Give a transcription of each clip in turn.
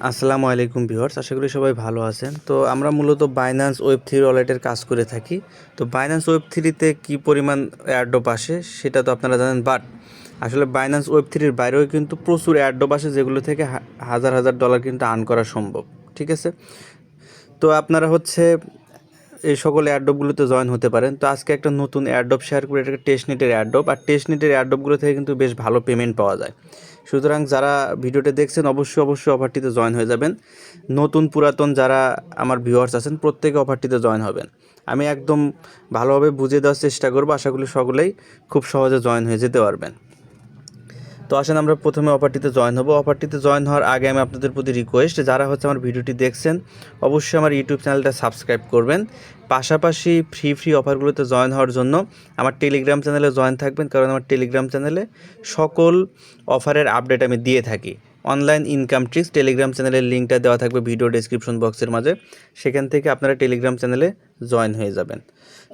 আসসালামু আলাইকুম ভিউয়ার্স, আশা করি সবাই ভালো আছেন। তো আমরা মূলত বাইন্যান্স ওয়েব3 ওয়ালেটের কাজ করে থাকি। তো বাইন্যান্স ওয়েব3তে কী পরিমাণ এয়ারড্রপ আসে সেটা তো আপনারা জানেন, বাট আসলে বাইন্যান্স ওয়েব3-র বাইরেও কিন্তু প্রচুর এয়ারড্রপ আসে, যেগুলো থেকে হাজার হাজার ডলার কিন্তু আর্ন করা সম্ভব। ঠিক আছে, তো আপনারা এই সকল এয়ারড্রপগুলোতে জয়েন হতে পারেন। তো আজকে একটা নতুন এয়ারড্রপ শেয়ার করে, এটা টেস্টনেটের এয়ারড্রপ, আর টেস্টনেটের এয়ারড্রপগুলো থেকে কিন্তু বেশ ভালো পেমেন্ট পাওয়া যায়। সুতরাং যারা ভিডিওটা দেখছেন অবশ্যই অফারটিতে জয়েন হয়ে যাবেন। নতুন পুরাতন যারা আমার ভিউয়ার্স আছেন প্রত্যেকে অফারটিতে জয়েন হবেন। আমি একদম ভালোভাবে বুঝিয়ে দেওয়ার চেষ্টা করবো, আশা করি সকলেই খুব সহজে জয়েন হয়ে যেতে পারবেন। তো আসেন আমরা প্রথমে অফারটিতে জয়েন হব। অফারটিতে জয়েন হওয়ার আগে আমি আপনাদের প্রতি রিকোয়েস্ট, যারা আমার ভিডিওটি দেখছেন অবশ্যই আমার ইউটিউব চ্যানেলটা সাবস্ক্রাইব করবেন। পাশাপাশি ফ্রি অফারগুলোতে জয়েন হওয়ার জন্য আমার টেলিগ্রাম চ্যানেলে জয়েন থাকবেন, কারণ আমার টেলিগ্রাম চ্যানেলে সকল অফারের আপডেট আমি দিয়ে থাকি। অনলাইন ইনকাম ট্রিক্স টেলিগ্রাম চ্যানেলের লিঙ্কটা দেওয়া থাকবে ভিডিও ডেসক্রিপশন বক্সের মাঝে, সেখান থেকে আপনারা টেলিগ্রাম চ্যানেলে জয়েন হয়ে যাবেন।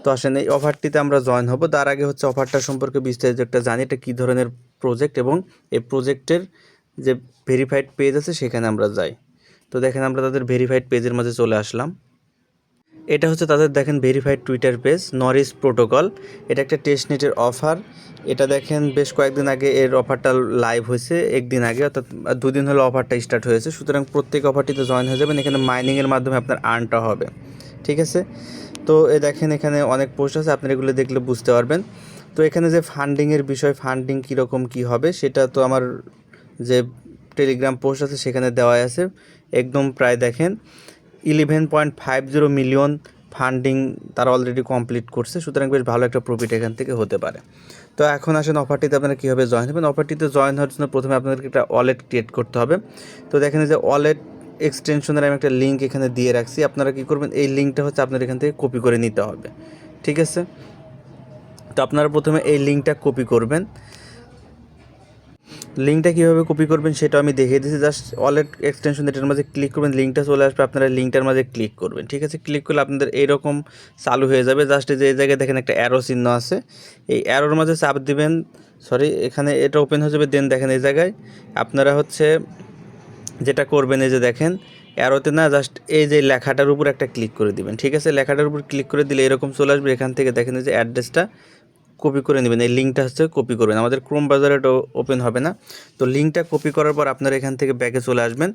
তো আসেন এই অফারটিতে আমরা জয়েন হব। তার আগে অফারটা সম্পর্কে বিস্তারিত একটা জানি, এটা কী ধরনের প্রজেক্ট এবং এই প্রজেক্টের যে ভেরিফাইড পেজ আছে সেখানে আমরা যাই। তো দেখেন আমরা তাদের ভেরিফাইড পেজের মাঝে চলে আসলাম। এটা তাদের দেখেন verified Twitter page Norris protocol. এটা একটা টেস্টনেটের অফার। এটা দেখেন বেশ কয়েকদিন আগে এর অফারটা লাইভ হয়েছে, একদিন আগে, অর্থাৎ দুদিন হলো অফারটা স্টার্ট হয়েছে। সুতরাং প্রত্যেক অফারটিতে জয়েন হয়ে যাবেন। এখানে মাইনিংয়ের মাধ্যমে আপনার আর্নটা হবে। ঠিক আছে, তো দেখেন এখানে অনেক পোস্ট আছে, আপনারা এগুলো দেখলে বুঝতে পারবেন। তো এখানে যে ফান্ডিংয়ের বিষয়, ফান্ডিং কীরকম কী হবে সেটা তো আমার যে টেলিগ্রাম পোস্ট আছে সেখানে দেওয়া আছে। একদম প্রায় দেখেন 11.50 মিলিয়ন ফান্ডিং তারা অলরেডি কমপ্লিট করছে। সুতরাং বেশ ভালো একটা প্রফিট এখান থেকে হতে পারে। তো এখন আসেন অফারটিতে আপনারা কীভাবে জয়েন হবেন। অফারটিতে জয়েন হওয়ার জন্য প্রথমে আপনাদেরকে একটা ওয়ালেট ক্রিয়েট করতে হবে। তো দেখেন যে ওয়ালেট এক্সটেনশনের আমি একটা লিঙ্ক এখানে দিয়ে রাখছি। আপনারা কী করবেন, এই লিঙ্কটা আপনার এখান থেকে কপি করে নিতে হবে। ঠিক আছে, তো আপনারা প্রথমে এই লিঙ্কটা কপি করবেন। লিঙ্কটা কীভাবে কপি করবেন সেটা আমি দেখিয়ে দিচ্ছি। জাস্ট ওয়ালেট এক্সটেনশন এটার মাঝে ক্লিক করবেন, লিঙ্কটা চলে আসবে, আপনারা লিঙ্কটার মাঝে ক্লিক করবেন। ঠিক আছে, ক্লিক করলে আপনাদের এইরকম চালু হয়ে যাবে। জাস্ট যে এই জায়গায় দেখেন একটা অ্যারো চিহ্ন আছে, এই অ্যারোর মাঝে চাপ দিবেন। এখানে এটা ওপেন হয়ে যাবে। দেন দেখেন এই জায়গায় আপনারা যেটা করবেন, এই যে দেখেন অ্যারোতে না, জাস্ট এই যে লেখাটার উপর একটা ক্লিক করে দিবেন। ঠিক আছে, লেখাটার উপর ক্লিক করে দিলে এরকম চলে আসবে। এখান থেকে দেখেন এই যে অ্যাড্রেসটা কপি করে নেবেন, এই লিঙ্কটা কপি করবেন। আমাদের ক্রোম ব্রাউজারে এটা ওপেন হবে না। তো লিঙ্কটা কপি করার পর আপনারা এখান থেকে ব্যাকে চলে আসবেন।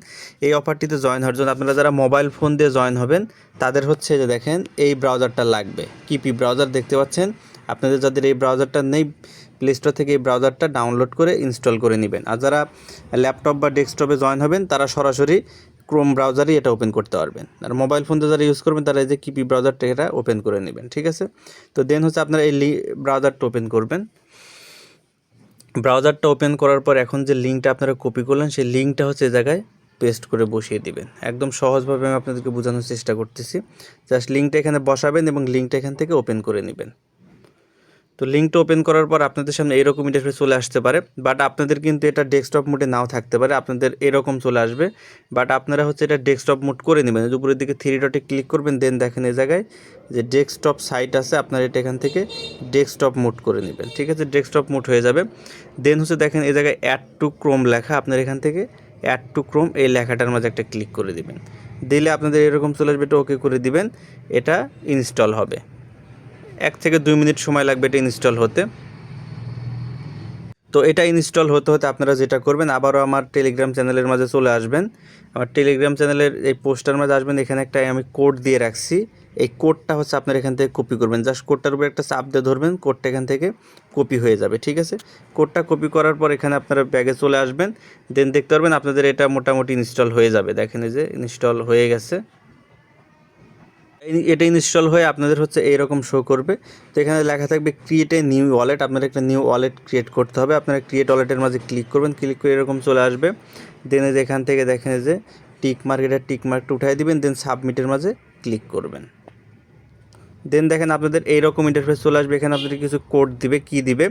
এই অফারটিতে জয়েন হওয়ার জন্য আপনারা যারা মোবাইল ফোন দিয়ে জয়েন হবেন তাদের যে দেখেন এই ব্রাউজারটা লাগবে, কিপি ব্রাউজার দেখতে পাচ্ছেন। আপনাদের যাদের এই ব্রাউজারটা নেই, প্লে স্টোর থেকে এই ব্রাউজারটা ডাউনলোড করে ইনস্টল করে নেবেন। আর যারা ল্যাপটপ বা ডেস্কটপে জয়েন হবেন তারা সরাসরি ক্রোম ব্রাউজারই এটা ওপেন করতে পারবেন। আর মোবাইল ফোন দিয়ে যারা ইউজ করবেন তারা এই যে কিপি ব্রাউজারটা এটা ওপেন করে নেবেন। ঠিক আছে, তো দেন আপনারা এই ব্রাউজারটা ওপেন করবেন। ব্রাউজারটা ওপেন করার পর এখন যে লিঙ্কটা আপনারা কপি করলেন সেই লিঙ্কটা এই জায়গায় পেস্ট করে বসিয়ে দিবেন। একদম সহজভাবে আমি আপনাদেরকে বোঝানোর চেষ্টা করতেছি। জাস্ট লিঙ্কটা এখানে বসাবেন এবং লিঙ্কটা এখান থেকে ওপেন করে নেবেন। তো লিঙ্কটা ওপেন করার পর আপনাদের সামনে এরকম ইন্টারফেস চলে আসতে পারে, বাট আপনাদের কিন্তু এটা ডেস্কটপ মোডে নাও থাকতে পারে, আপনাদের এরকম চলে আসবে। বাট আপনারা এটা ডেস্কটপ মোড করে নেবেন। উপরের দিকে 3 ডটে ক্লিক করবেন, দেন দেখেন এই জায়গায় যে ডেস্কটপ সাইট আছে, আপনারা এটা এখান থেকে ডেস্কটপ মোড করে নেবেন। ঠিক আছে, ডেস্কটপ মোড হয়ে যাবে। দেন দেখেন এই জায়গায় অ্যাড টু ক্রোম লেখা, আপনার এখান থেকে অ্যাড টু ক্রোম এই লেখাটার মাঝে একটা ক্লিক করে দিবেন। দিলে আপনাদের এরকম চলে আসবে, এটা ওকে করে দিবেন। এটা ইনস্টল হবে, 1 থেকে 2 মিনিট সময় লাগবে এটা ইনস্টল হতে। তো এটা ইনস্টল হতে আপনারা যেটা করবেন, আবারও আমার টেলিগ্রাম চ্যানেলের মাঝে চলে আসবেন। আমার টেলিগ্রাম চ্যানেলের এই পোস্টার মাঝে আসবেন, এখানে একটা আমি কোড দিয়ে রাখছি। এই কোডটা আপনারা এখান থেকে কপি করবেন। জাস্ট কোডটার উপর একটা চাপ দিয়ে ধরবেন, কোডটা এখান থেকে কপি হয়ে যাবে। ঠিক আছে, কোডটা কপি করার পর এখানে আপনারা ব্যাগে চলে আসবেন। দেন দেখতে পারবেন আপনাদের এটা মোটামুটি ইনস্টল হয়ে যাবে। দেখেন এই যে ইনস্টল হয়ে গেছে। এটা ইনস্টল হয়ে আপনাদের এইরকম শো করবে। তো এখানে লেখা থাকবে ক্রিয়েট এ নিউ ওয়ালেট। আপনারা একটা নিউ ওয়ালেট ক্রিয়েট করতে হবে। আপনারা ক্রিয়েট ওয়ালেটের মাঝে ক্লিক করবেন, ক্লিক করে এরকম চলে আসবে। দেন এখান থেকে দেখেন যে টিক মার্ক, এটা টিক মার্কটা উঠাই দিবেন, দেন সাবমিটের মাঝে ক্লিক করবেন। দেন দেখেন আপনাদের এইরকম ইন্টারফেস চলে আসবে। এখানে আপনাদের কিছু কোড দিবে, কি দিবে,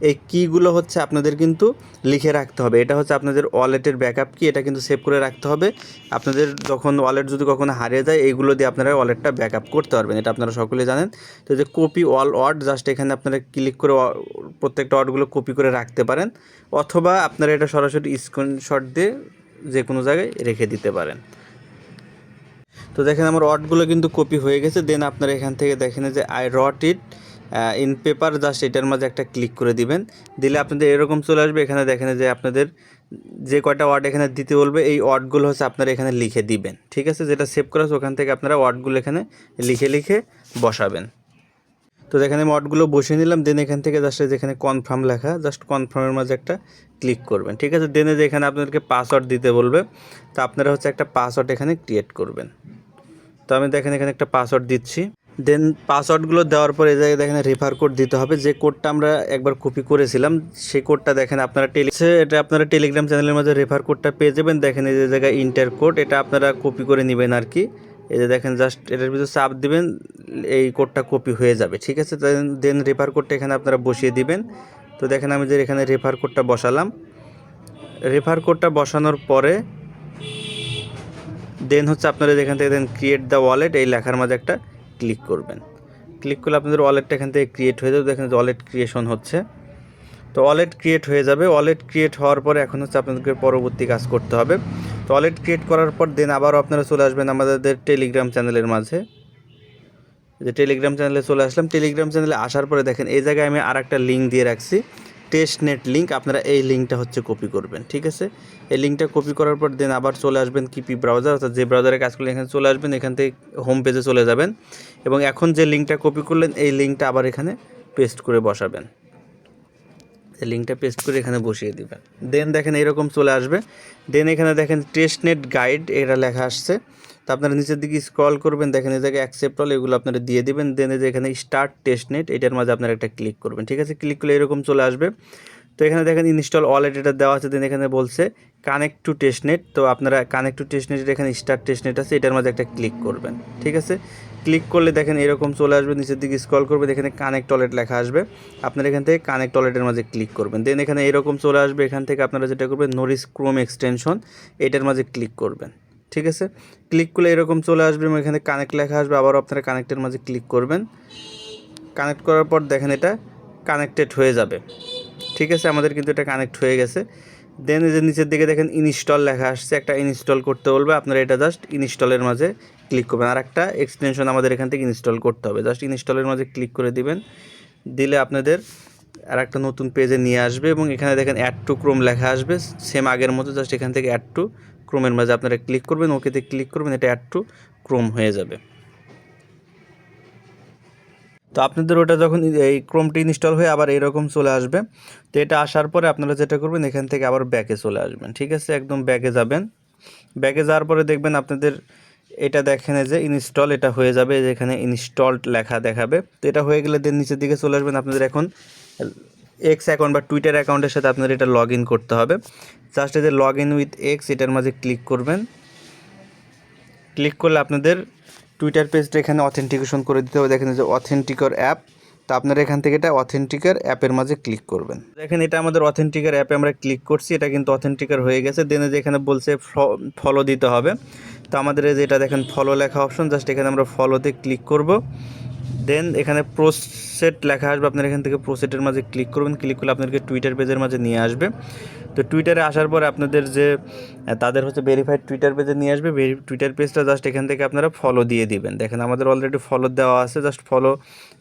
এই কিগুলো আপনাদের কিন্তু লিখে রাখতে হবে। এটা আপনাদের ওয়ালেটের ব্যাকআপ কি, এটা কিন্তু সেভ করে রাখতে হবে। আপনাদের যখন ওয়ালেট যদি কখনো হারিয়ে যায় এইগুলো দিয়ে আপনারা ওয়ালেটটা ব্যাকআপ করতে পারবেন, এটা আপনারা সকলে জানেন। তো যে কপি অল ওয়ার্ড, জাস্ট এখানে আপনারা ক্লিক করে প্রত্যেকটা ওয়ার্ডগুলো কপি করে রাখতে পারেন, অথবা আপনারা এটা সরাসরি স্ক্রিনশট দিয়ে যে কোনো জায়গায় রেখে দিতে পারেন। তো দেখেন আমার ওয়ার্ডগুলো কিন্তু কপি হয়ে গেছে। দেন আপনারা এখান থেকে দেখেন যে I wrote it in paper, just এটার মাঝে একটা ক্লিক করে দিবেন। দিলে আপনাদের এরকম চলে আসবে। এখানে দেখেন যে আপনাদের যে কয়টা ওয়ার্ড এখানে দিতে বলবে এই ওয়ার্ডগুলো হচ্ছে আপনারা এখানে লিখে দিবেন। ঠিক আছে, যেটা সেভ করা আছে ওখান থেকে আপনারা ওয়ার্ডগুলো এখানে লিখে বসাবেন। তো দেখেন আমি ওয়ার্ডগুলো বসিয়ে নিলাম। দেন এখান থেকে জাস্ট যেখানে কনফার্ম লেখা, জাস্ট কনফার্মের মাঝে একটা ক্লিক করবেন। ঠিক আছে, দেনে যে এখানে আপনাদেরকে পাসওয়ার্ড দিতে বলবে, তো আপনারা হচ্ছে একটা পাসওয়ার্ড এখানে ক্রিয়েট করবেন। তো আমি দেখেন এখানে একটা পাসওয়ার্ড দিচ্ছি। দেন পাসওয়ার্ডগুলো দেওয়ার পর এই জায়গায় দেখেন রেফার কোড দিতে হবে। যে কোডটা আমরা একবার কপি করেছিলাম সেই কোডটা দেখেন আপনারা এটা আপনারা টেলিগ্রাম চ্যানেলের মধ্যে রেফার কোডটা পেয়ে যাবেন। দেখেন এই যে জায়গায় ইন্টার কোড, এটা আপনারা কপি করে নেবেন আর কি। এই যে দেখেন জাস্ট এটার ভিতরে চাপ দিবেন, এই কোডটা কপি হয়ে যাবে। ঠিক আছে, দেন রেফার কোডটা এখানে আপনারা বসিয়ে দিবেন। তো দেখেন আমি যে এখানে রেফার কোডটা বসালাম। রেফার কোডটা বসানোর পরে দেন হচ্ছে আপনারা যেখান থেকে দেন ক্রিয়েট দ্য ওয়ালেট এই লেখার মাঝে একটা ক্লিক করবেন। ক্লিক করলে আপনাদের ওয়ালেটটা এখান থেকে ক্রিয়েট হয়ে যাবে। দেখেন ওয়ালেট ক্রিয়েশন হচ্ছে। তো ওয়ালেট ক্রিয়েট হয়ে যাবে। ওয়ালেট ক্রিয়েট হওয়ার পরে এখন হচ্ছে আপনাদেরকে পরবর্তী কাজ করতে হবে। তো ওয়ালেট ক্রিয়েট করার পর দেন আবারও আপনারা চলে আসবেন আমাদের টেলিগ্রাম চ্যানেলের মাঝে। যে টেলিগ্রাম চ্যানেলে চলে আসলাম। টেলিগ্রাম চ্যানেলে আসার পরে দেখেন এই জায়গায় আমি আর একটা লিঙ্ক দিয়ে রাখছি, টেস্টনেট লিঙ্ক। আপনারা এই লিঙ্কটা হচ্ছে কপি করবেন। ঠিক আছে, এই লিঙ্কটা কপি করার পর দেন আবার চলে আসবেন কিপি ব্রাউজার, অর্থাৎ যে ব্রাউজারে কাজ করলেন এখানে চলে আসবেন। এখান থেকে হোম পেজে চলে যাবেন এবং এখন যে লিঙ্কটা কপি করলেন এই লিঙ্কটা আবার এখানে পেস্ট করে বসাবেন। এই লিঙ্কটা পেস্ট করে এখানে বসিয়ে দিবেন। দেন দেখেন এরকম চলে আসবে। দেন এখানে দেখেন টেস্টনেট গাইড এটা লেখা আসছে। তো আপনারা নিচের দিকে স্ক্রল করবেন, দেখেন এই জায়গায় অ্যাকসেপ্ট অল এগুলো আপনারা দিয়ে দিবেন। দেন এই যে এখানে স্টার্ট টেস্টনেট এটার মাঝে আপনারা একটা ক্লিক করবেন। ঠিক আছে, ক্লিক করলে এরকম চলে আসবে। তো এখানে দেখেন ইনস্টল ওয়ালেট এটা দেওয়া আছে। দেন এখানে বলছে কানেক্ট টু টেস্টনেট। তো আপনারা কানেক্ট টু টেস্টনেটের এখানে স্টার্ট টেস্টনেট আছে এটার মাঝে একটা ক্লিক করবেন। ঠিক আছে, ক্লিক করলে দেখেন এরকম চলে আসবে। নিচের দিকে স্ক্রল করবেন, এখানে কানেক্ট ওয়ালেট লেখা আসবে। আপনারা এখান থেকে কানেক্ট ওয়ালেটের মাঝে ক্লিক করবেন। দেন এখানে এরকম চলে আসবে। এখান থেকে আপনারা যেটা করবেন নোরিস ক্রোম এক্সটেনশন এটার মাঝে ক্লিক করবেন। ঠিক আছে, ক্লিক করলে এরকম চলে আসবে এবং এখানে কানেক্ট লেখা আসবে। আবারও আপনারা কানেক্টের মাঝে ক্লিক করবেন। কানেক্ট করার পর দেখেন এটা কানেক্টেড হয়ে যাবে। ঠিক আছে, আমাদের কিন্তু এটা কানেক্ট হয়ে গেছে। দেন এই যে নিচের দিকে দেখেন ইনস্টল লেখা আসছে, একটা ইনস্টল করতে বলবে। আপনারা এটা জাস্ট ইনস্টলের মাঝে ক্লিক করবেন। আর একটা এক্সটেনশন আমাদের এখান থেকে ইনস্টল করতে হবে, জাস্ট ইনস্টলের মাঝে ক্লিক করে দিবেন। দিলে আপনাদের আর একটা নতুন পেজে নিয়ে আসবে এবং এখানে দেখেন অ্যাড টু ক্রোম লেখা আসবে সেম আগের মতো। জাস্ট এখান থেকে অ্যাড টু ক্রোমের মাঝে আপনারা ক্লিক করবেন, ওকেতে ক্লিক করবেন, এটা অ্যাড টু ক্রোম হয়ে যাবে। তো আপনাদের ওটা যখন এই ক্রোমটি ইনস্টল হয়ে আবার এরকম চলে আসবে। তো এটা আসার পরে আপনারা যেটা করবেন এখান থেকে আবার ব্যাকে চলে আসবেন। ঠিক আছে, একদম ব্যাকে যাবেন। ব্যাকে যাওয়ার পরে দেখবেন আপনাদের এটা দেখেন যে ইনস্টল এটা হয়ে যাবে, যেখানে ইনস্টলড লেখা দেখাবে। তো এটা হয়ে গেলে দেন নিচের দিকে চলে আসবেন। আপনাদের এখন এক্স অ্যাকাউন্ট বা টুইটার অ্যাকাউন্টের সাথে আপনাদের এটা লগ ইন করতে হবে। জাস্ট এই যে লগ ইন উইথ এক্স এটার মাঝে ক্লিক করবেন। ক্লিক করলে আপনাদের টুইটার পেজটা এখানে অথেন্টিকেশন করে দিতে হবে। দেখেন যে অথেন্টিকার অ্যাপ, তো আপনারা এখান থেকে এটা অথেন্টিকার অ্যাপের মাঝে ক্লিক করবেন। দেখেন এটা আমাদের অথেন্টিকার অ্যাপে আমরা ক্লিক করছি, এটা কিন্তু অথেন্টিকার হয়ে গেছে। দেন যে এখানে বলছে ফলো দিতে হবে। তো আমাদের এই যে এটা দেখেন ফলো লেখা অপশন, জাস্ট এখানে আমরা ফলোতে ক্লিক করব। দেন এখানে প্রোসেট লেখা আসবে, আপনারা এখান থেকে প্রোসেটের মাঝে ক্লিক করবেন। ক্লিক করলে আপনাদেরকে টুইটার পেজের মাঝে নিয়ে আসবে। তো টুইটারে আসার পরে আপনাদের যে তাদের হচ্ছে ভেরিফাইড টুইটার পেজে নিয়ে আসবে। টুইটার পেজটা জাস্ট এখান থেকে আপনারা ফলো দিয়ে দিবেন। দেখেন আমাদের অলরেডি ফলো দেওয়া আছে, জাস্ট ফলো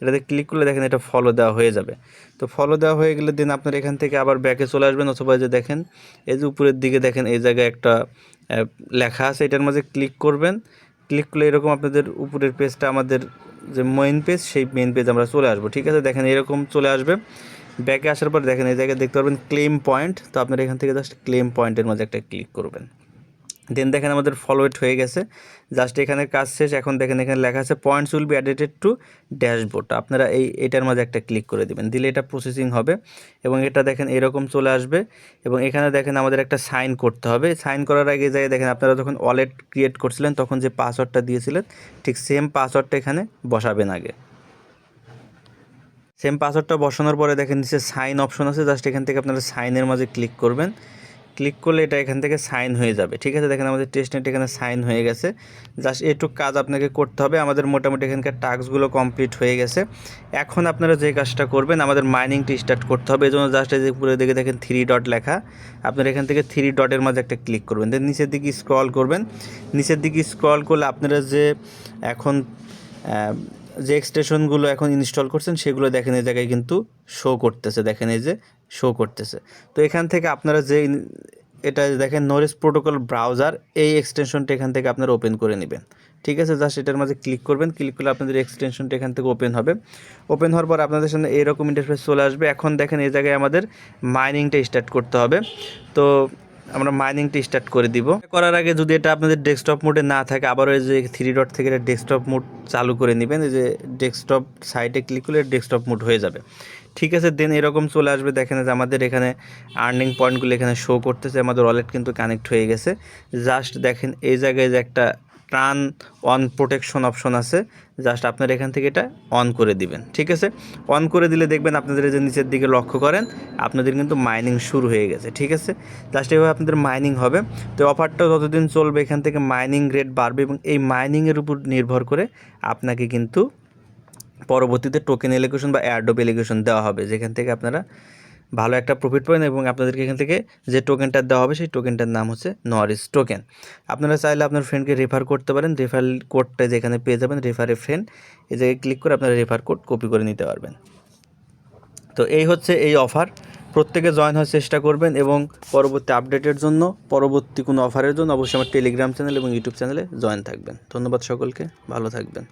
এটাতে ক্লিক করলে দেখেন এটা ফলো দেওয়া হয়ে যাবে। তো ফলো দেওয়া হয়ে গেলে দেন আপনারা এখান থেকে আবার ব্যাকে চলে আসবেন, অথবা যে দেখেন এই যে উপরের দিকে দেখেন এই জায়গায় একটা লেখা আছে, এটার মাঝে ক্লিক করবেন। ক্লিক করলে এরকম আপনাদের উপরের পেজটা আমাদের যে মেইন পেজ সেই মেইন পেজ আমরা চলে আসবো। ঠিক আছে, দেখেন এরকম চলে আসবে। ব্যাকে আসার পর দেখেন এই জায়গায় দেখতে পারবেন ক্লেম পয়েন্ট। তো আপনারা এখান থেকে জাস্ট ক্লেম পয়েন্টের মাঝে একটা ক্লিক করবেন। দেন দেখেন আমাদের ফলোয়েড হয়ে গেছে। জাস্ট এখানে কাজ শেষ। এখন দেখেন এখানে লেখা আছে points will be added to dashboard. আপনারা এটার মাঝে একটা ক্লিক করে দিবেন, দিলে এটা প্রসেসিং হবে এবং এটা দেখেন এরকম চলে আসবে। এবং এখানে দেখেন আমাদের একটা সাইন করতে হবে। সাইন করার আগে যায় দেখেন আপনারা যখন ওয়ালেট ক্রিয়েট করছিলেন তখন যে পাসওয়ার্ডটা দিয়েছিলেন ঠিক সেম পাসওয়ার্ডটা এখানে বসাবেন আগে। সেম পাসওয়ার্ডটা বসানোর পরে দেখেন নিচে সাইন অপশন আছে, জাস্ট এখান থেকে আপনারা সাইনের মাঝে ক্লিক করবেন। ক্লিক করলে এটা এখান থেকে সাইন হয়ে যাবে। ঠিক আছে, দেখেন আমাদের টেস্টনেট এখানে সাইন হয়ে গেছে। জাস্ট এইটুকু কাজ আপনাকে করতে হবে। আমাদের মোটামুটি এখানকার টাস্কগুলো কমপ্লিট হয়ে গেছে। এখন আপনারা যে কাজটা করবেন, আমাদের মাইনিংটি স্টার্ট করতে হবে। এই জন্য জাস্ট এই যে পুরো দিকে দেখেন 3 ডট লেখা, আপনারা এখান থেকে 3 ডটের মাঝে একটা ক্লিক করবেন, দেন নিচের দিকে স্ক্রল করবেন। নিচের দিকে স্ক্রল করলে আপনারা যে এখন যে এক্সটেনশনগুলো এখন ইনস্টল করছেন সেগুলো দেখেন এই জায়গায় কিন্তু শো করতেছে, দেখেন এই যে শো করতেছে। তো এখান থেকে আপনারা যে এটা দেখেন নোরিস প্রোটোকল ব্রাউজার, এই এক্সটেনশনটা এখান থেকে আপনারা ওপেন করে নেবেন। ঠিক আছে, জাস্ট এটার মাঝে ক্লিক করবেন, ক্লিক করলে আপনাদের এক্সটেনশনটা এখান থেকে ওপেন হবে। ওপেন হওয়ার পর আপনাদের সামনে এরকম ইন্টারফেস চলে আসবে। এখন দেখেন এই জায়গায় আমাদের মাইনিংটা স্টার্ট করতে হবে। তো আমরা মাইনিংটি স্টার্ট করে দিব। করার আগে যদি এটা আপনাদের ডেস্কটপ মোডে না থাকে, আবার ওই যে 3 ডট থেকে এটা ডেস্কটপ মোড চালু করে নেবেন। এই যে ডেস্কটপ সাইটে ক্লিক করলে ডেস্কটপ মোড হয়ে যাবে। ঠিক আছে, দেন এরকম চলে আসবে। দেখেন যে আমাদের এখানে আর্নিং পয়েন্টগুলো এখানে শো করতেছে, আমাদের ওয়ালেট কিন্তু কানেক্ট হয়ে গেছে। জাস্ট দেখেন এই জায়গায় যে একটা টার্ন অন প্রোটেকশন অপশন আছে, জাস্ট আপনারা এখান থেকে এটা অন করে দিবেন। ঠিক আছে, অন করে দিলে দেখবেন আপনাদের যে নিচের দিকে লক্ষ্য করেন, আপনাদের কিন্তু মাইনিং শুরু হয়ে গেছে। ঠিক আছে, জাস্ট এভাবে আপনাদের মাইনিং হবে। তো অফারটা যতদিন চলবে এখান থেকে মাইনিং রেট বাড়বে, এবং এই মাইনিংয়ের উপর নির্ভর করে আপনাকে কিন্তু পরবর্তীতে টোকেন এলিগেশন বা এয়ারড্রপ এলিগেশন দেওয়া হবে, যেখান থেকে আপনারা ভালো একটা প্রফিট পাবেন। এবং আপনাদেরকে এখান থেকে যে টোকেনটা দেওয়া হবে সেই টোকেনটার নাম হচ্ছে নরিস টোকেন। আপনারা চাইলে আপনার ফ্রেন্ডকে রেফার করতে পারেন। রেফার কোডটা যেখানে পেয়ে যাবেন, রেফারে ফ্রেন্ড, এই জায়গায় ক্লিক করে আপনারা রেফার কোড কপি করে নিতে পারবেন। তো এই হচ্ছে এই অফার, প্রত্যেকে জয়েন হওয়ার চেষ্টা করবেন। এবং পরবর্তী আপডেটের জন্য, পরবর্তী কোনো অফারের জন্য অবশ্যই আমার টেলিগ্রাম চ্যানেল এবং ইউটিউব চ্যানেলে জয়েন থাকবেন। ধন্যবাদ সকলকে, ভালো থাকবেন।